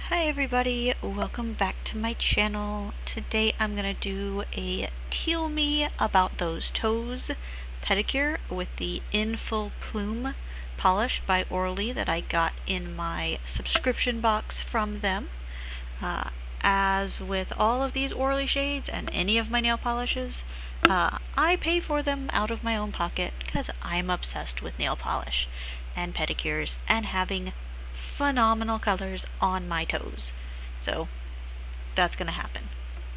Hi everybody, welcome back to my channel. Today I'm gonna do a Teal Me About Those Toes pedicure with the In Full Plume polish by Orly that I got in my subscription box from them. As with all of these Orly shades and any of my nail polishes, I pay for them out of my own pocket because I'm obsessed with nail polish and pedicures and having phenomenal colors on my toes. So that's gonna happen.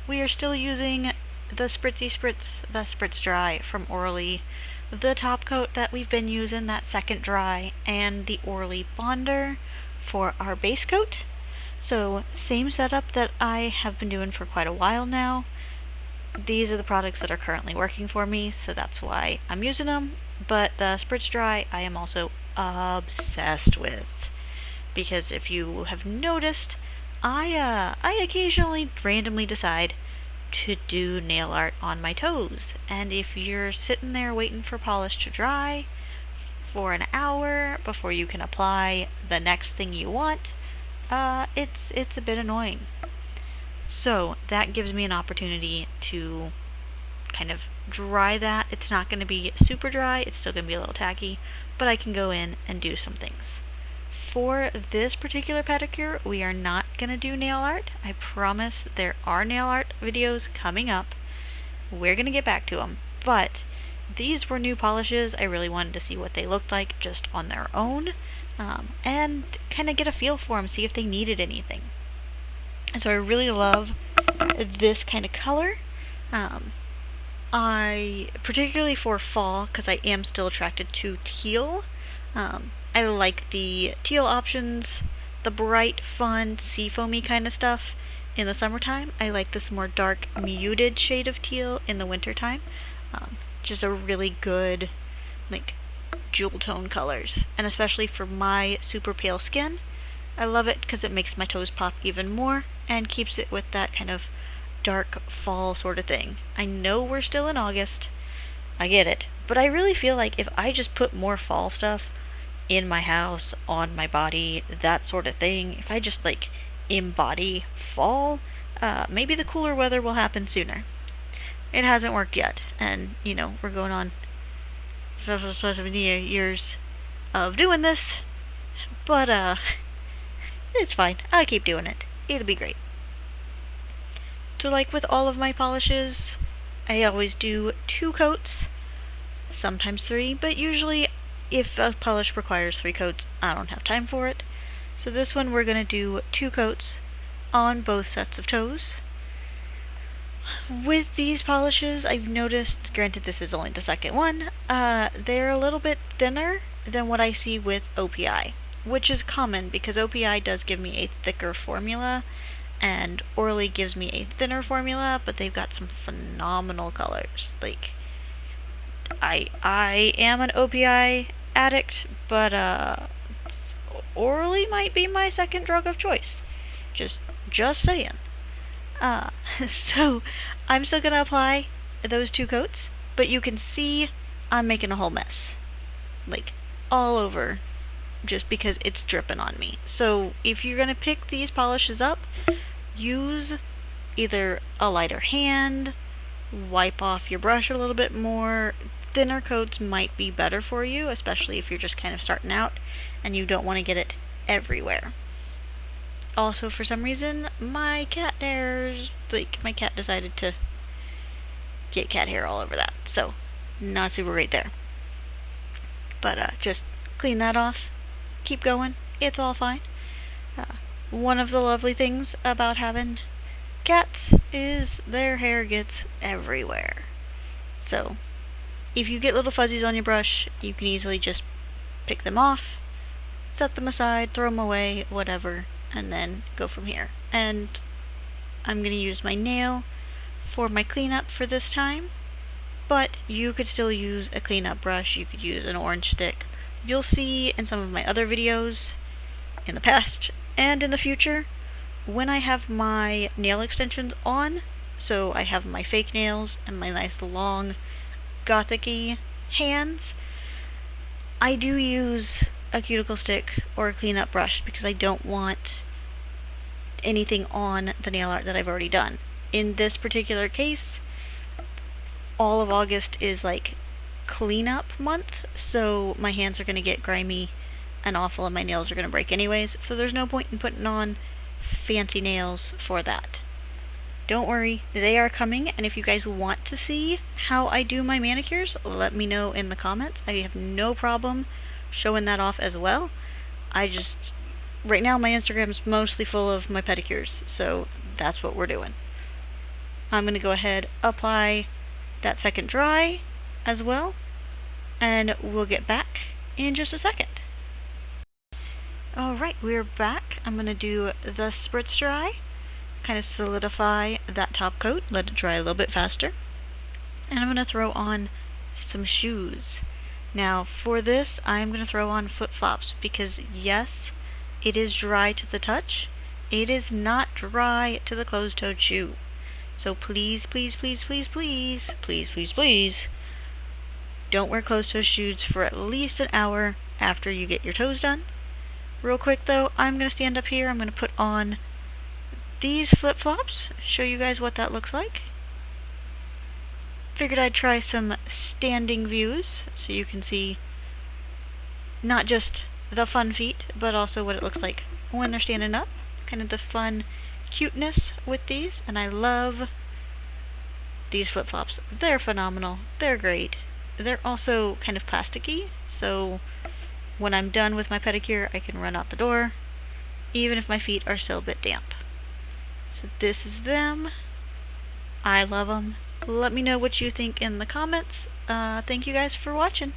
We are still using the Spritz Dry from Orly, the top coat that we've been using, that second dry, and the Orly Bonder for our base coat. So same setup that I have been doing for quite a while now. These are the products that are currently working for me, so that's why I'm using them. But the Spritz Dry I am also obsessed with, because if you have noticed, I occasionally randomly decide to do nail art on my toes, and if you're sitting there waiting for polish to dry for an hour before you can apply the next thing you want, it's a bit annoying. So that gives me an opportunity to kind of dry that. It's not going to be super dry, it's still going to be a little tacky, but I can go in and do some things. For this particular pedicure, we are not going to do nail art. I promise there are nail art videos coming up. We're going to get back to them. But these were new polishes. I really wanted to see what they looked like just on their own, and kind of get a feel for them, see if they needed anything. And so I really love this kind of color. I particularly for fall, because I am still attracted to teal. I like the teal options, the bright, fun, seafoamy kind of stuff in the summertime. I like this more dark, muted shade of teal in the wintertime. Just a really good, like, jewel tone colors. And especially for my super pale skin, I love it because it makes my toes pop even more and keeps it with that kind of dark fall sort of thing. I know we're still in August, I get it, but I really feel like if I just put more fall stuff in my house, on my body, that sort of thing, if I just like embody fall, maybe the cooler weather will happen sooner. It hasn't worked yet, and we're going on years of doing this, but it's fine. I'll keep doing it. It'll be great. So like with all of my polishes, I always do 2 coats, sometimes 3, but usually if a polish requires 3 coats, I don't have time for it. So this one we're going to do 2 coats on both sets of toes. With these polishes, I've noticed, granted this is only the second one, they're a little bit thinner than what I see with OPI, which is common because OPI does give me a thicker formula, and Orly gives me a thinner formula, but they've got some phenomenal colors. Like, I am an OPI addict, but Orly might be my second drug of choice. Just saying. So I'm still gonna apply those 2 coats, but you can see I'm making a whole mess. Like, all over, just because it's dripping on me. So if you're gonna pick these polishes up, use either a lighter hand, wipe off your brush a little bit more. Thinner coats might be better for you, especially if you're just kind of starting out and you don't want to get it everywhere. Also, for some reason, my cat decided to get cat hair all over that, so not super great there. But just clean that off, keep going, it's all fine. One of the lovely things about having cats is their hair gets everywhere. So if you get little fuzzies on your brush, you can easily just pick them off, set them aside, throw them away, whatever, and then go from here. And I'm going to use my nail for my cleanup for this time, but you could still use a cleanup brush, you could use an orange stick. You'll see in some of my other videos in the past and in the future, when I have my nail extensions on, so I have my fake nails and my nice long gothic-y hands, I do use a cuticle stick or a cleanup brush because I don't want anything on the nail art that I've already done. In this particular case, all of August is like cleanup month, so my hands are going to get grimy and awful and my nails are going to break anyways, so there's no point in putting on fancy nails for that. Don't worry, they are coming, and if you guys want to see how I do my manicures, let me know in the comments. I have no problem showing that off as well. Right now my Instagram is mostly full of my pedicures, so that's what we're doing. I'm going to go ahead, apply that second dry as well, and we'll get back in just a second. Alright, we're back. I'm going to do the spritz dry, kind of solidify that top coat, let it dry a little bit faster, and I'm going to throw on some shoes. Now for this, I'm going to throw on flip-flops because yes, it is dry to the touch. It is not dry to the closed-toed shoe. So please, please, please, please, please, please, please, please, don't wear closed-toe shoes for at least an hour after you get your toes done. Real quick though, I'm going to stand up here, I'm going to put on these flip-flops, show you guys what that looks like. Figured I'd try some standing views so you can see not just the fun feet, but also what it looks like when they're standing up. Kind of the fun cuteness with these, and I love these flip-flops. They're phenomenal. They're great. They're also kind of plasticky, so when I'm done with my pedicure, I can run out the door, even if my feet are still a bit damp. So this is them. I love them. Let me know what you think in the comments. Thank you guys for watching.